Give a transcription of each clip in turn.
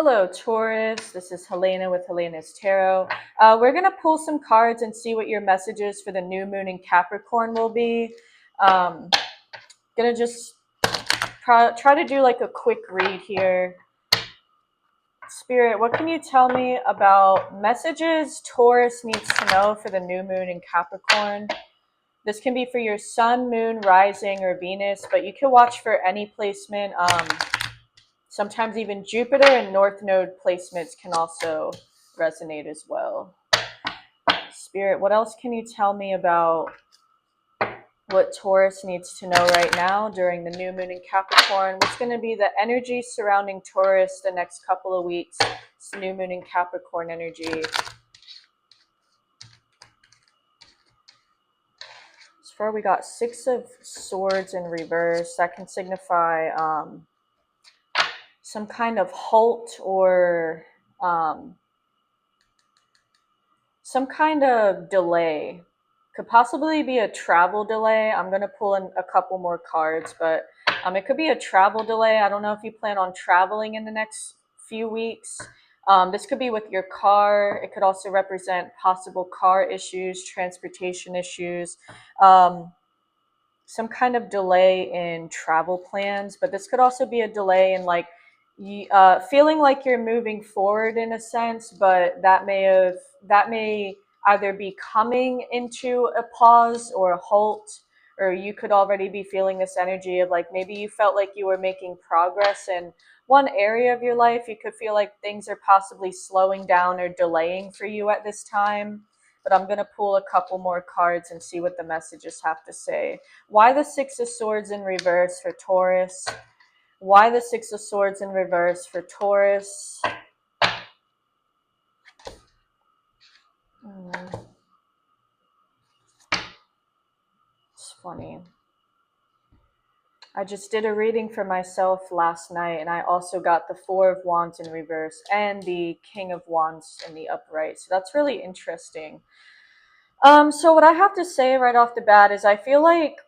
Hello, Taurus. This is Helena with Helena's Tarot. We're going to pull some cards and see what your messages for the new moon in Capricorn will be. Going to just try to do like a quick read here. Spirit, what can you tell me about messages Taurus needs to know for the new moon in Capricorn? This can be for your sun, moon, rising, or Venus, but you can watch for any placement. Sometimes even Jupiter and North Node placements can also resonate as well. Spirit, what else can you tell me about what Taurus needs to know right now during the new moon in Capricorn? What's going to be the energy surrounding Taurus the next couple of weeks? It's new moon in Capricorn energy. So far we got Six of Swords in reverse. That can signify some kind of halt or some kind of delay. Could possibly be a travel delay. I'm going to pull in a couple more cards, but it could be a travel delay. I don't know if you plan on traveling in the next few weeks. This could be with your car. It could also represent possible car issues, transportation issues, some kind of delay in travel plans. But this could also be a delay in like feeling like you're moving forward in a sense, but that may either be coming into a pause or a halt, or you could already be feeling this energy of like maybe you felt like you were making progress in one area of your life. You could feel like things are possibly slowing down or delaying for you at this time. But I'm going to pull a couple more cards and see what the messages have to say. Why the Six of Swords in reverse for Taurus? Why the Six of Swords in reverse for Taurus? It's funny. I just did a reading for myself last night, and I also got the Four of Wands in reverse and the King of Wands in the upright. So that's really interesting. So what I have to say right off the bat is I feel like,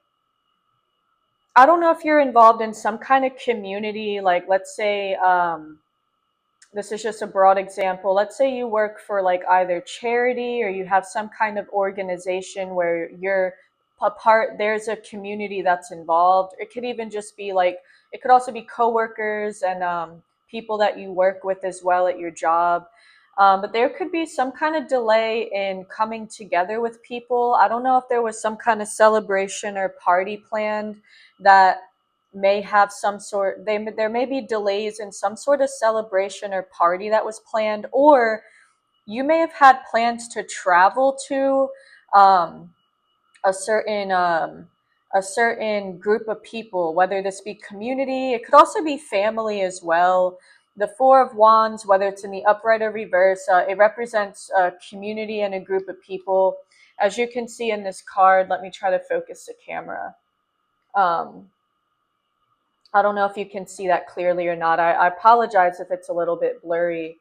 I don't know if you're involved in some kind of community, like let's say, this is just a broad example. Let's say you work for like either charity or you have some kind of organization where you're a part, there's a community that's involved. It could even just be like, it could also be coworkers and people that you work with as well at your job. But there could be some kind of delay in coming together with people. I don't know if there was some kind of celebration or party planned that may have some sort, there may be delays in some sort of celebration or party that was planned, or you may have had plans to travel to a certain group of people, whether this be community, it could also be family as well. The Four of Wands, whether it's in the upright or reverse, it represents a community and a group of people. As you can see in this card, let me try to focus the camera. I don't know if you can see that clearly or not. I apologize if it's a little bit blurry.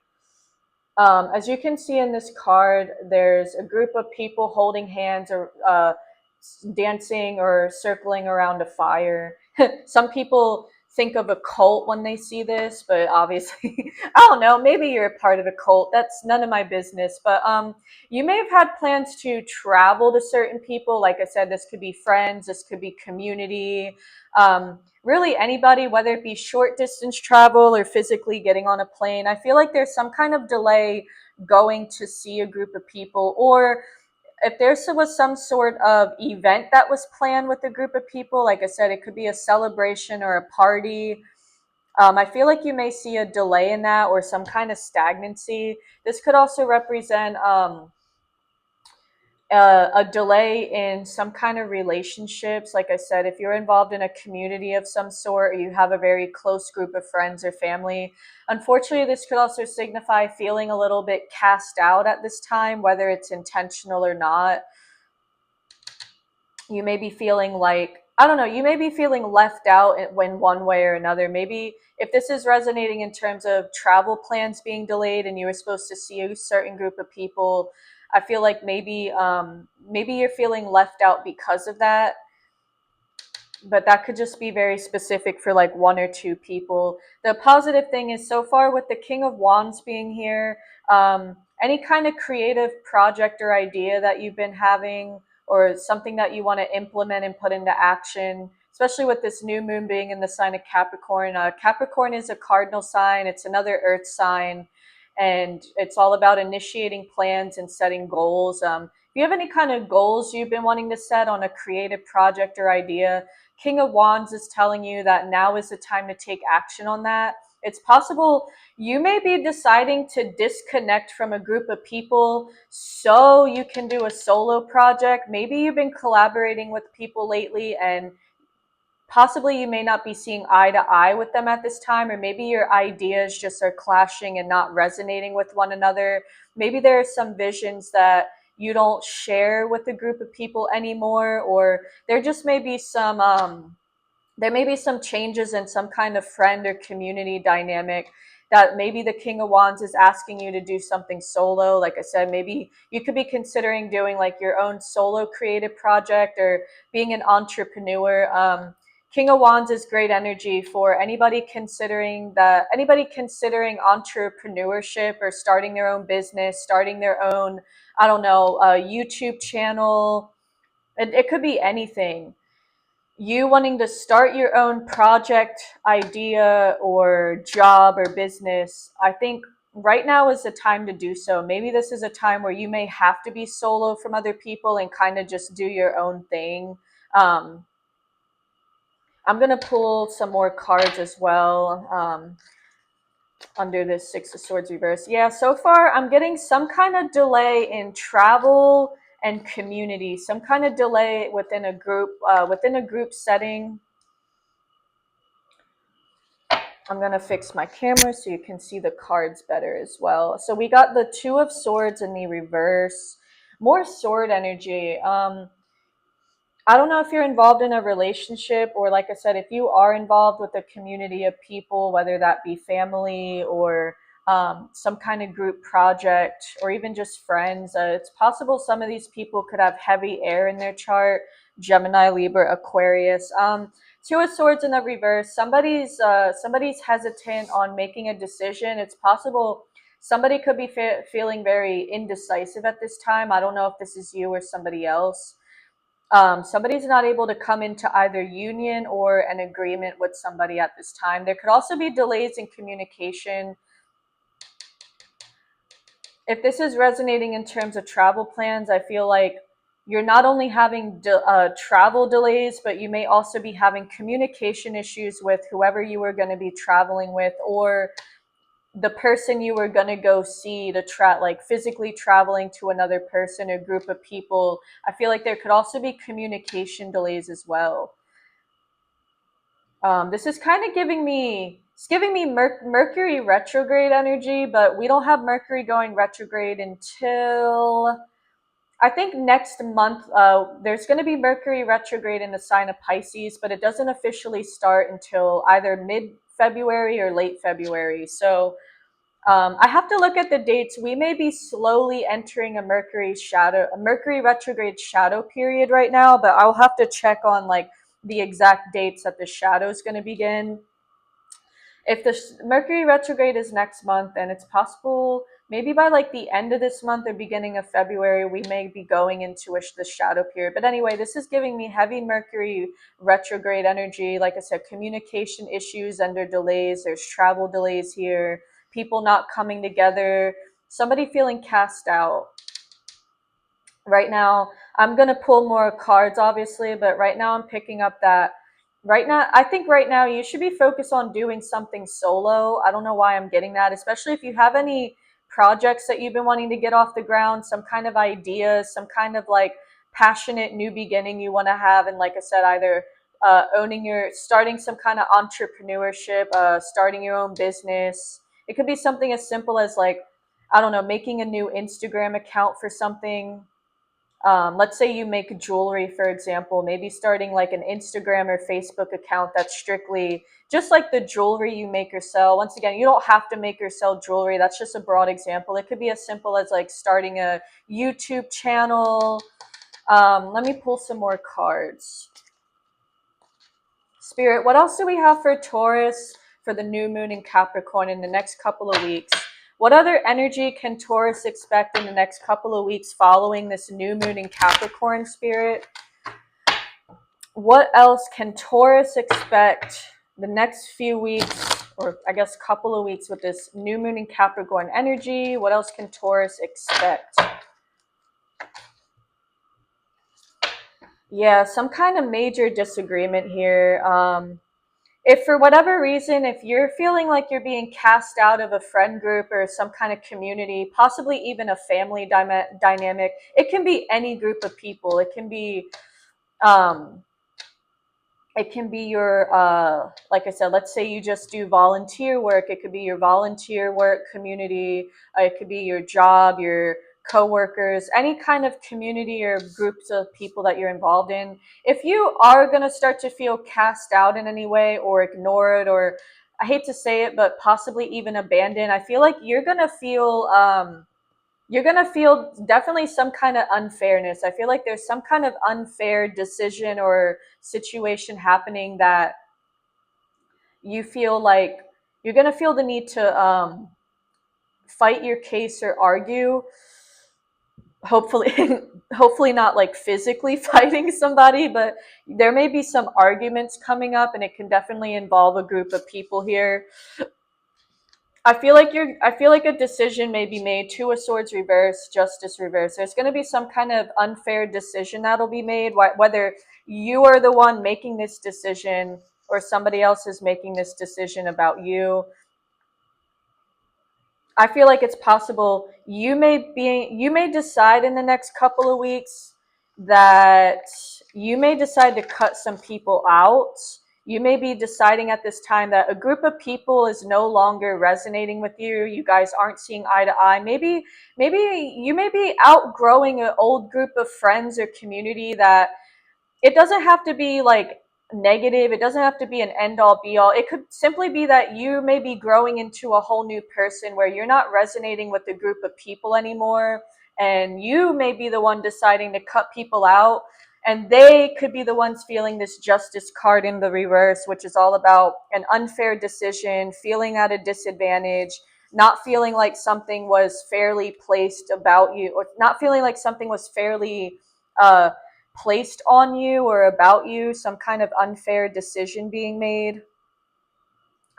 As you can see in this card, there's a group of people holding hands or dancing or circling around a fire. Some people think of a cult when they see this, but obviously, I don't know, maybe you're a part of a cult. That's none of my business. But you may have had plans to travel to certain people. Like I said, this could be friends, this could be community, really anybody, whether it be short distance travel or physically getting on a plane. I feel like there's some kind of delay going to see a group of people, or if there was some sort of event that was planned with a group of people, like I said, it could be a celebration or a party. I feel like you may see a delay in that or some kind of stagnancy. This could also represent a delay in some kind of relationships. Like I said, if you're involved in a community of some sort, or you have a very close group of friends or family, unfortunately, this could also signify feeling a little bit cast out at this time, whether it's intentional or not. You may be feeling like, I don't know, you may be feeling left out when one way or another. Maybe if this is resonating in terms of travel plans being delayed and you were supposed to see a certain group of people, I feel like maybe you're feeling left out because of that. but that could just be very specific for like one or two people. The positive thing is so far with the King of Wands being here, any kind of creative project or idea that you've been having or something that you want to implement and put into action, especially with this new moon being in the sign of Capricorn. Capricorn is a cardinal sign, it's another earth sign, and it's all about initiating plans and setting goals. If you have any kind of goals you've been wanting to set on a creative project or idea, King of Wands is telling you that now is the time to take action on that. It's possible you may be deciding to disconnect from a group of people so you can do a solo project. Maybe you've been collaborating with people lately and possibly you may not be seeing eye to eye with them at this time, or maybe your ideas just are clashing and not resonating with one another. Maybe there are some visions that you don't share with a group of people anymore, or there just may be some there may be some changes in some kind of friend or community dynamic that maybe the King of Wands is asking you to do something solo. Like I said, maybe you could be considering doing like your own solo creative project or being an entrepreneur. King of Wands is great energy for anybody considering entrepreneurship or starting their own business, starting their own, I don't know, YouTube channel. It could be anything. You wanting to start your own project, idea, or job or business, I think right now is the time to do so. Maybe this is a time where you may have to be solo from other people and kind of just do your own thing. Um, I'm going to pull some more cards as well under this Six of Swords reverse. Yeah, so far I'm getting some kind of delay in travel and community, some kind of delay within a group setting. I'm going to fix my camera so you can see the cards better as well. So we got the Two of Swords in the reverse. More sword energy. I don't know if you're involved in a relationship, or like I said, if you are involved with a community of people, whether that be family or some kind of group project or even just friends. It's possible some of these people could have heavy air in their chart: Gemini, Libra, Aquarius. Two of Swords in the reverse. Somebody's hesitant on making a decision. It's possible somebody could be feeling very indecisive at this time. I don't know if this is you or somebody else. Somebody's not able to come into either union or an agreement with somebody at this time. There could also be delays in communication. If this is resonating in terms of travel plans, I feel like you're not only having travel delays, but you may also be having communication issues with whoever you were going to be traveling with, or the person you were going to go see, to like physically traveling to another person or group of people. I feel like there could also be communication delays as well. This is kind of giving me Mercury retrograde energy, but we don't have Mercury going retrograde until I think next month. There's going to be Mercury retrograde in the sign of Pisces, but it doesn't officially start until either mid-February or late February. So I have to look at the dates. We may be slowly entering a Mercury retrograde shadow period right now, but I'll have to check on like the exact dates that the shadow is going to begin. If the Mercury retrograde is next month, then it's possible maybe by like the end of this month or beginning of February, we may be going into the shadow period. But anyway, this is giving me heavy Mercury retrograde energy. Like I said, communication issues under delays. There's travel delays here, people not coming together, somebody feeling cast out. Right now, I'm going to pull more cards, obviously, but right now I'm picking up that I think right now you should be focused on doing something solo. I don't know why I'm getting that, especially if you have any projects that you've been wanting to get off the ground, some kind of idea, some kind of like passionate new beginning you want to have. And like I said, either starting some kind of entrepreneurship, starting your own business. It could be something as simple as like, I don't know, making a new Instagram account for something. Let's say you make jewelry, for example, maybe starting like an Instagram or Facebook account that's strictly just like the jewelry you make or sell. Once again, you don't have to make or sell jewelry. That's just a broad example. It could be as simple as like starting a YouTube channel. Let me pull some more cards. Spirit, what else do we have for Taurus for the new moon in Capricorn in the next couple of weeks? What other energy can Taurus expect in the next couple of weeks following this new moon in Capricorn, Spirit? What else can Taurus expect the next few weeks, or I guess couple of weeks, with this new moon in Capricorn energy? What else can Taurus expect? Yeah, some kind of major disagreement here. If for whatever reason, if you're feeling like you're being cast out of a friend group or some kind of community, possibly even a family dynamic, it can be any group of people. Um, it can be your, like I said, let's say you just do volunteer work. It could be your volunteer work community. It could be your job, your coworkers, any kind of community or groups of people that you're involved in. If you are going to start to feel cast out in any way or ignored, or I hate to say it, but possibly even abandoned, I feel like you're going to feel definitely some kind of unfairness. I feel like there's some kind of unfair decision or situation happening that you feel like you're going to feel the need to fight your case or argue. Hopefully, hopefully not like physically fighting somebody, but there may be some arguments coming up, and it can definitely involve a group of people here. I feel like a decision may be made. Two of Swords reverse, Justice reverse. There's going to be some kind of unfair decision that'll be made, whether you are the one making this decision or somebody else is making this decision about you. I feel like it's possible you may decide in the next couple of weeks that you may decide to cut some people out. You may be deciding at this time that a group of people is no longer resonating with you. You guys aren't seeing eye to eye. Maybe you may be outgrowing an old group of friends or community that it doesn't have to be like negative. It doesn't have to be an end all be all. It could simply be that you may be growing into a whole new person where you're not resonating with a group of people anymore, and you may be the one deciding to cut people out, and they could be the ones feeling this Justice card in the reverse, which is all about an unfair decision, feeling at a disadvantage, not feeling like something was fairly placed about you, or not feeling like something was fairly placed on you or about you, some kind of unfair decision being made.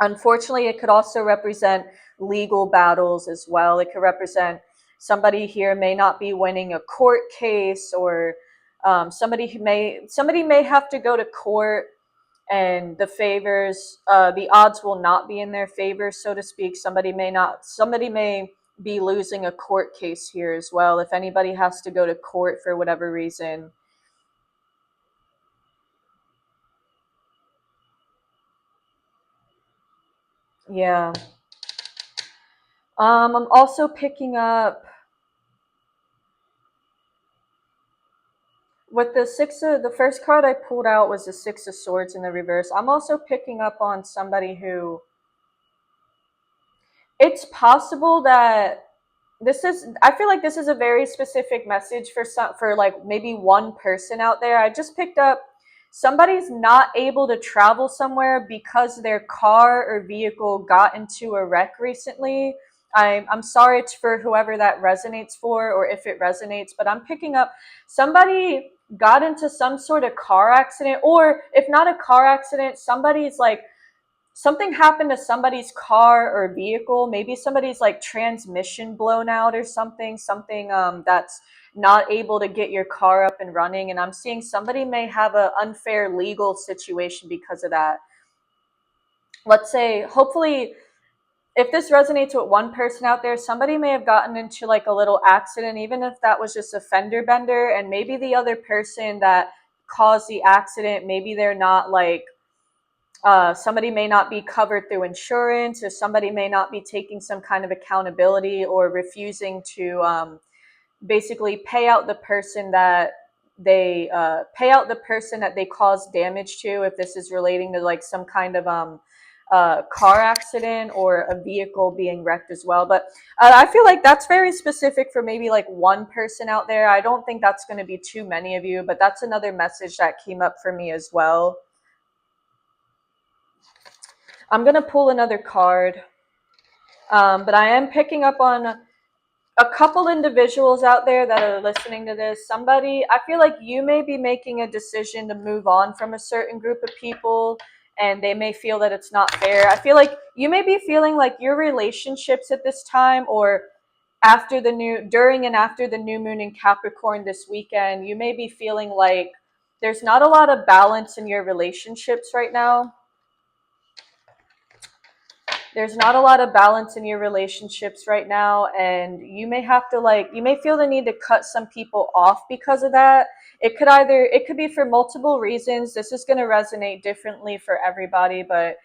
Unfortunately, it could also represent legal battles as well. It could represent somebody here may not be winning a court case, or somebody may have to go to court, and the odds will not be in their favor, so to speak. Somebody may be losing a court case here as well, if anybody has to go to court for whatever reason. Yeah. I'm also picking up with the first card I pulled out was the Six of Swords in the reverse. I'm also picking up on somebody who, it's possible that I feel like this is a very specific message for like maybe one person out there. I just picked up somebody's not able to travel somewhere because their car or vehicle got into a wreck recently. I'm sorry for whoever that resonates for, or if it resonates, but I'm picking up somebody got into some sort of car accident, or if not a car accident, somebody's like something happened to somebody's car or vehicle. Maybe somebody's like transmission blown out or something that's not able to get your car up and running. And I'm seeing somebody may have an unfair legal situation because of that. Let's say, hopefully, if this resonates with one person out there, somebody may have gotten into like a little accident, even if that was just a fender bender, and maybe the other person that caused the accident, maybe they're not like somebody may not be covered through insurance, or somebody may not be taking some kind of accountability, or refusing to basically pay out the person that they caused damage to, if this is relating to like some kind of car accident or a vehicle being wrecked as well. But I feel like that's very specific for maybe like one person out there. I don't think that's going to be too many of you, but that's another message that came up for me as well. I'm gonna pull another card, but I am picking up on a couple individuals out there that are listening to this. Somebody, I feel like you may be making a decision to move on from a certain group of people, and they may feel that it's not fair. I feel like you may be feeling like your relationships at this time, or during and after the new moon in Capricorn this weekend, you may be feeling like there's not a lot of balance in your relationships right now. There's not a lot of balance in your relationships right now, and you may have to you may feel the need to cut some people off because of that. It could be for multiple reasons. This is going to resonate differently for everybody, but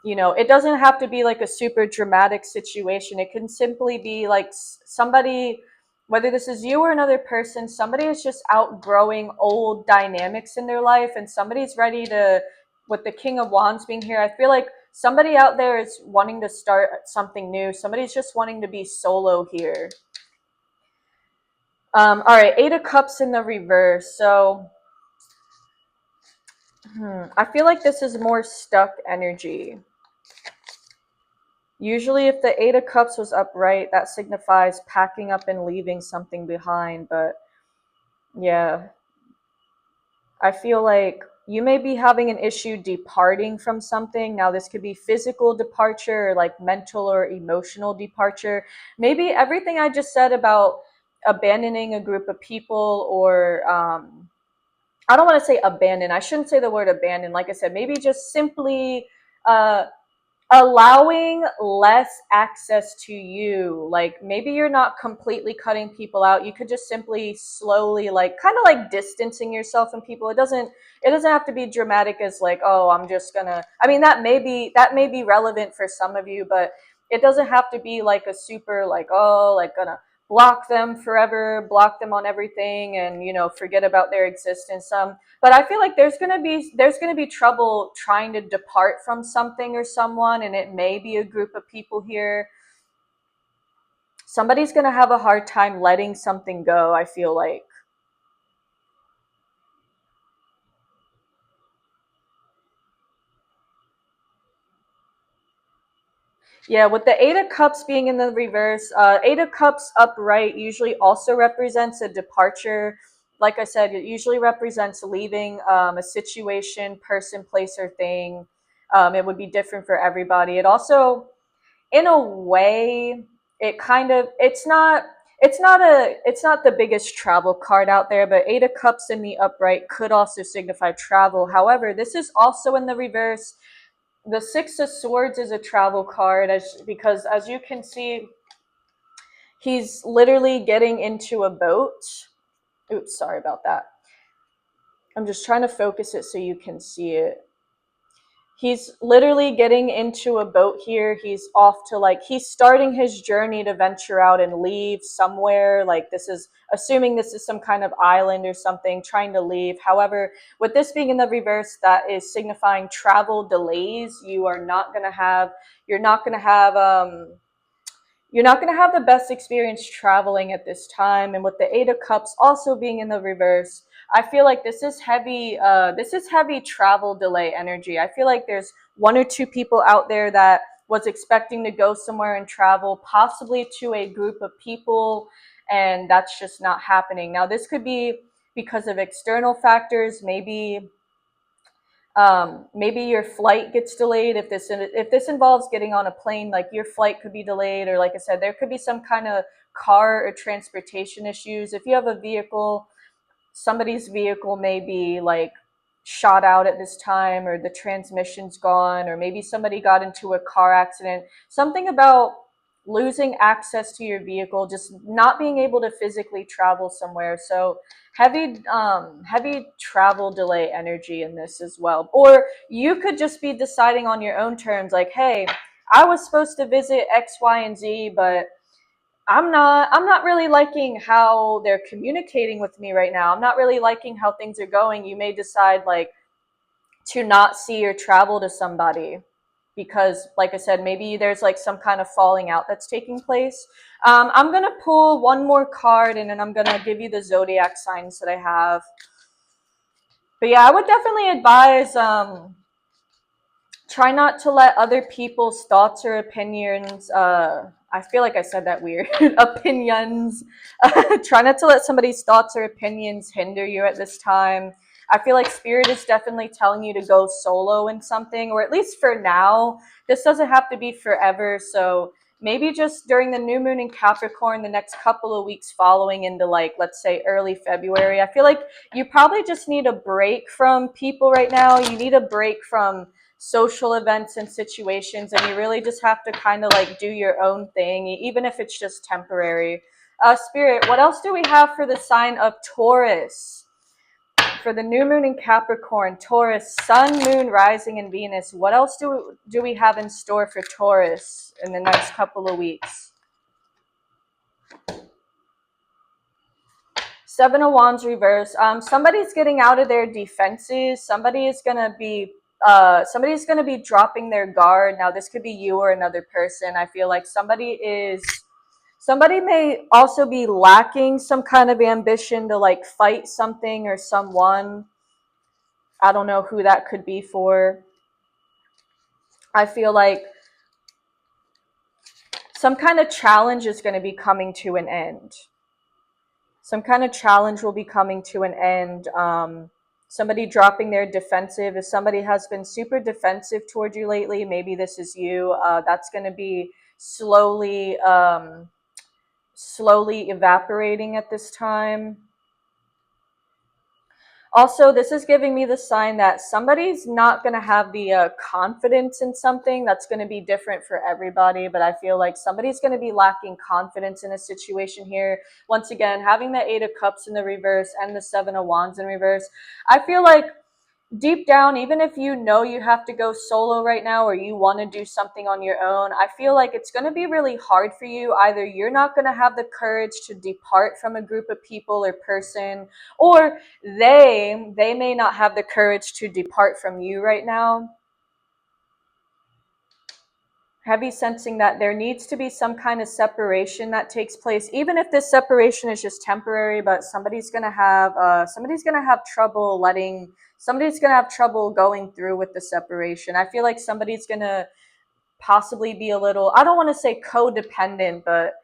it doesn't have to be like a super dramatic situation. It can simply be like somebody, whether this is you or another person, somebody is just outgrowing old dynamics in their life, and somebody's ready to, with the King of Wands being here, I feel like somebody out there is wanting to start something new. Somebody's just wanting to be solo here. All right, Eight of Cups in the reverse. So I feel like this is more stuck energy. Usually if the Eight of Cups was upright, that signifies packing up and leaving something behind. But yeah, I feel like you may be having an issue departing from something. Now, this could be physical departure, or like mental or emotional departure. Maybe everything I just said about abandoning a group of people, or I don't want to say abandon. I shouldn't say the word abandon. Like I said, maybe just simply uh, allowing less access to you. Like maybe you're not completely cutting people out. You could just simply slowly, like kind of like distancing yourself from people. It doesn't have to be dramatic as like, oh, I'm just gonna, I mean, that may be relevant for some of you, but it doesn't have to be like a super like, oh, like gonna block them forever, block them on everything, and forget about their existence. But I feel like there's gonna be trouble trying to depart from something or someone, and it may be a group of people here. Somebody's gonna have a hard time letting something go, I feel like. Yeah, with the Eight of Cups being in the reverse, Eight of Cups upright usually also represents a departure. Like I said, it usually represents leaving a situation, person, place, or thing. It would be different for everybody. It also, in a way, it's not the biggest travel card out there, but Eight of Cups in the upright could also signify travel. However, this is also in the reverse. The Six of Swords is a travel card, because as you can see, he's literally getting into a boat. Oops, sorry about that. I'm just trying to focus it so you can see it. He's literally getting into a boat here. He's off to, like, he's starting his journey to venture out and leave somewhere. Like, this is assuming this is some kind of island or something, trying to leave. However, with this being in the reverse, that is signifying travel delays. You're not going to have you're not going to have the best experience traveling at this time. And with the Eight of Cups also being in the reverse, I feel like this is heavy. This is heavy travel delay energy. I feel like there's one or two people out there that was expecting to go somewhere and travel, possibly to a group of people, and that's just not happening. Now, this could be because of external factors. Maybe your flight gets delayed. If this involves getting on a plane, like your flight could be delayed, or like I said, there could be some kind of car or transportation issues. If you have a vehicle, somebody's vehicle may be like shot out at this time, or the transmission's gone, or maybe somebody got into a car accident. Something about losing access to your vehicle, just not being able to physically travel somewhere. So heavy travel delay energy in this as well. Or you could just be deciding on your own terms, like, hey, I was supposed to visit X, Y, and Z, but I'm not really liking how they're communicating with me right now. I'm not really liking how things are going. You may decide like to not see or travel to somebody because, like I said, maybe there's like some kind of falling out that's taking place. I'm gonna pull one more card, and then I'm gonna give you the zodiac signs that I have. But yeah, I would definitely advise Try not to let other people's thoughts or opinions, I feel like I said that weird, opinions, try not to let somebody's thoughts or opinions hinder you at this time. I feel like Spirit is definitely telling you to go solo in something, or at least for now. This doesn't have to be forever, so maybe just during the new moon in Capricorn, the next couple of weeks following into, like, let's say early February, I feel like you probably just need a break from people right now. You need a break from social events and situations, and you really just have to kind of like do your own thing, even if it's just temporary. Spirit, what else do we have for the sign of Taurus? For the new moon in Capricorn, Taurus, Sun, Moon, Rising, and Venus. What else do we have in store for Taurus in the next couple of weeks? Seven of Wands reverse. Somebody's getting out of their defenses. Somebody's gonna be dropping their guard. Now, this could be you or another person. I feel like somebody may also be lacking some kind of ambition to like fight something or someone. I don't know who that could be for. I feel like some kind of challenge is going to be coming to an end. Some kind of challenge will be coming to an end. Somebody dropping their defensive. If somebody has been super defensive toward you lately, maybe this is you. That's going to be slowly evaporating at this time. Also, this is giving me the sign that somebody's not going to have the confidence in something. That's going to be different for everybody, but I feel like somebody's going to be lacking confidence in a situation here. Once again, having the Eight of Cups in the reverse and the Seven of Wands in reverse, I feel like deep down, even if you know you have to go solo right now or you want to do something on your own, I feel like it's going to be really hard for you. Either you're not going to have the courage to depart from a group of people or person, or they may not have the courage to depart from you right now. Heavy sensing that there needs to be some kind of separation that takes place, even if this separation is just temporary. But somebody's gonna have trouble going through with the separation. I feel like somebody's gonna possibly be a little, I don't want to say codependent, but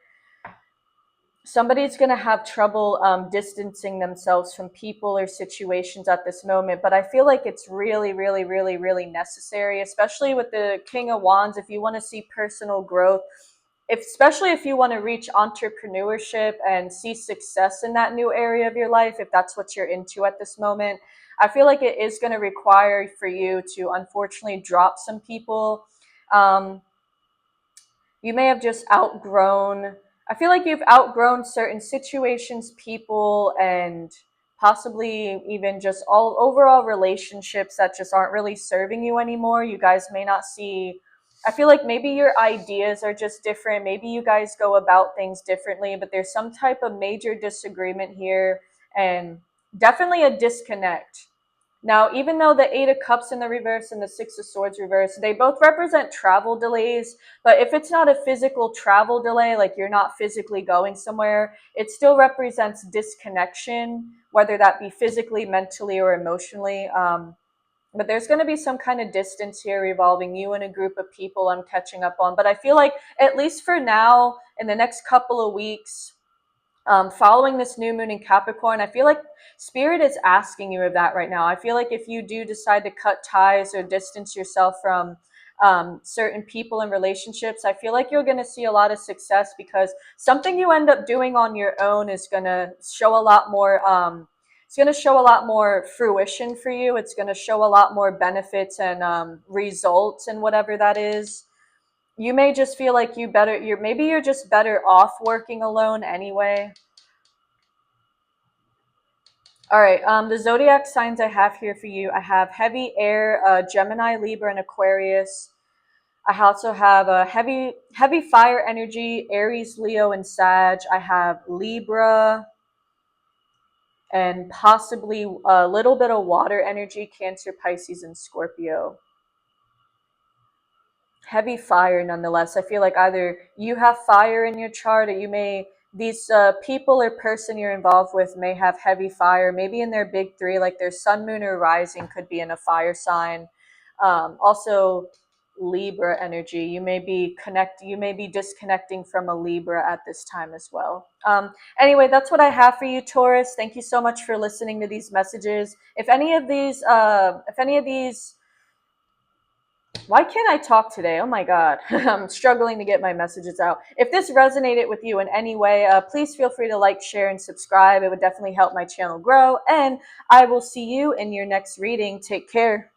somebody's going to have trouble distancing themselves from people or situations at this moment. But I feel like it's really, really, really, really necessary, especially with the King of Wands. If you want to see personal growth, especially if you want to reach entrepreneurship and see success in that new area of your life, if that's what you're into at this moment, I feel like it is going to require for you to unfortunately drop some people. You may have just outgrown, I feel like you've outgrown certain situations, people, and possibly even just all overall relationships that just aren't really serving you anymore. You guys may not see, I feel like maybe your ideas are just different. Maybe you guys go about things differently, but there's some type of major disagreement here and definitely a disconnect. Now, even though the Eight of Cups in the reverse and the Six of Swords reverse, they both represent travel delays. But if it's not a physical travel delay, like you're not physically going somewhere, it still represents disconnection, whether that be physically, mentally, or emotionally. But there's going to be some kind of distance here revolving you and a group of people I'm catching up on. But I feel like, at least for now, in the next couple of weeks, following this new moon in Capricorn, I feel like Spirit is asking you of that right now. I feel like if you do decide to cut ties or distance yourself from certain people and relationships, I feel like you're going to see a lot of success, because something you end up doing on your own is going to show a lot more. It's going to show a lot more fruition for you. It's going to show a lot more benefits and results and whatever that is. You may just feel like maybe you're just better off working alone anyway. All right, the zodiac signs I have here for you, I have heavy air, Gemini, Libra, and Aquarius. I also have a heavy fire energy, Aries, Leo, and Sag. I have Libra and possibly a little bit of water energy, Cancer, Pisces, and Scorpio. Heavy fire nonetheless. I feel like either you have fire in your chart, or these people or person you're involved with may have heavy fire, maybe in their big three, like their sun, moon, or rising could be in a fire sign. Also, Libra energy. You may be disconnecting from a Libra at this time as well. Anyway, that's what I have for you, Taurus. Thank you so much for listening to these messages. If any of these, why can't I talk today? Oh my God, I'm struggling to get my messages out. If this resonated with you in any way, please feel free to like, share, and subscribe. It would definitely help my channel grow. And I will see you in your next reading. Take care.